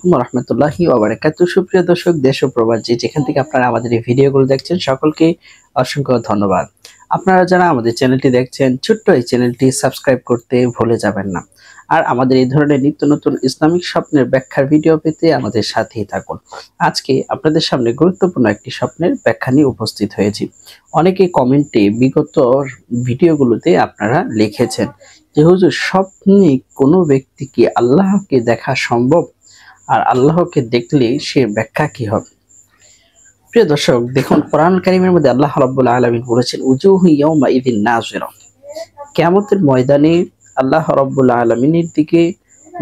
রহমতুল্লাহি ওয়া বারাকাতুহু। সুপ্রিয় দর্শক, দেশ ও প্রবাসী যেখান থেকে আপনারা আমাদের এই ভিডিওগুলো দেখছেন, সকলকে অসংখ্য ধন্যবাদ। আপনারা যারা আমাদের চ্যানেলটি দেখছেন, ছোট্ট এই চ্যানেলটি সাবস্ক্রাইব করতে ভুলে যাবেন না। আর আমাদের এই ধরনের নিত্য নতুন ইসলামিক স্বপ্নের ব্যাখ্যার ভিডিও পেতে আমাদের সাথেই থাকুন। আজকে আপনাদের সামনে গুরুত্বপূর্ণ একটি স্বপ্নের ব্যাখ্যা নিয়ে উপস্থিত হয়েছি। অনেকে কমেন্টে বিগত ভিডিওগুলোতে আপনারা লিখেছেন যে হুজুর, স্বপ্নে কোনো ব্যক্তি কি আল্লাহকে দেখা সম্ভব? আর আল্লাহকে দেখলে সে ব্যাখ্যা কি হবে? প্রিয় দর্শক, দেখুন কোরআন কারীমের মধ্যে আল্লাহ রাব্বুল আলামিন বলেছেন উজুহু ইয়াউমা ইযিন নাযিরা। কিয়ামতের ময়দানে আল্লাহ রাব্বুল আলামিনের দিকে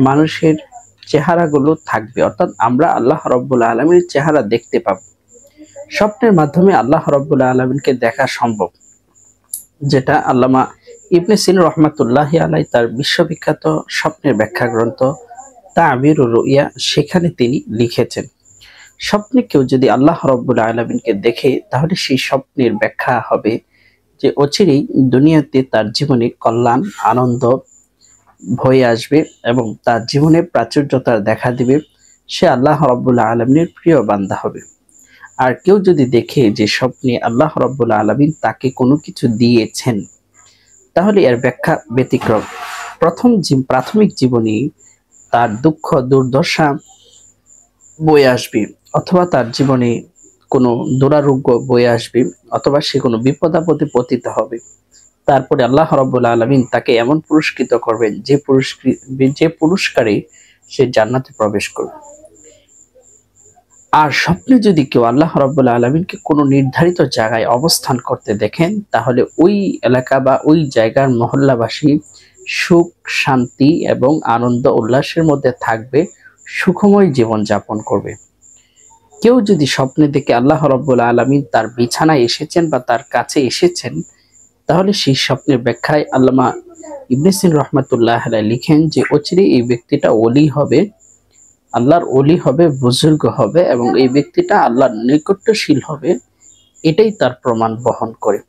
মানুষের চেহারাগুলো থাকবে, অর্থাৎ আমরা আল্লাহ রাব্বুল আলামিনের চেহারা দেখতে পাব। স্বপ্নের মাধ্যমে আল্লাহ রাব্বুল আলামিনকে দেখা সম্ভব, যেটা আল্লামা ইবনে সিনা রহমাতুল্লাহি আলাইহি তার বিশ্ববিখ্যাত স্বপ্নের ব্যাখ্যা গ্রন্থ তা'বীরুর রুইয়া সেখানে তিনি লিখেছেন, স্বপ্নে কেউ যদি আল্লাহ রাব্বুল আলামিনকে দেখে তাহলে সেই স্বপ্নের ব্যাখ্যা হবে যে অচিরেই দুনিয়াতে তার জীবনে কল্যাণ আনন্দ বয়ে আসবে এবং তার জীবনে প্রাচুর্যতা দেখা দিবে, সে আল্লাহ রাব্বুল আলামিনের প্রিয় বান্দা হবে। আর কেউ যদি দেখে যে স্বপ্নে আল্লাহ রাব্বুল আলামিন তাকে কোনো কিছু দিয়েছেন, তাহলে এর ব্যাখ্যা ব্যতিক্রম। প্রাথমিক জীবনে তার দুঃখ দুর্দশা বয়ে আসবে, অথবা তার জীবনে কোনো দুরারোগ্য বয়ে আসবে, অথবা সে কোনো বিপদ আপদে পতিত হবে। তারপরে আল্লাহ রাব্বুল আলামিন তাকে এমন পুরস্কৃত করবেন যে পুরস্কারে সে জান্নাতে প্রবেশ করবে। আর স্বপ্নে যদি কেউ আল্লাহ রাব্বুল আলামিনকে কোনো নির্ধারিত জায়গায় অবস্থান করতে দেখেন, তাহলে ওই এলাকা বা ওই জায়গার মহল্লাবাসী সুখ শান্তি এবং আনন্দ উল্লাসের মধ্যে থাকবে, সুখময় জীবন যাপন করবে। কেউ যদি স্বপ্নে দেখে আল্লাহ রাব্বুল আলামিন তার বিছানায় এসেছেন বা তার কাছে এসেছেন, তাহলে সেই স্বপ্নের ব্যাখ্যায় আল্লামা ইবনে সিনা রহমাতুল্লাহি আলাইহি লিখেন যে অচিরেই এই ব্যক্তিটা ওলি হবে, আল্লাহর ওলি হবে, বুজুর্গ হবে এবং এই ব্যক্তিটা আল্লাহর নৈকট্যশীল হবে। এটাই তার প্রমাণ বহন করে।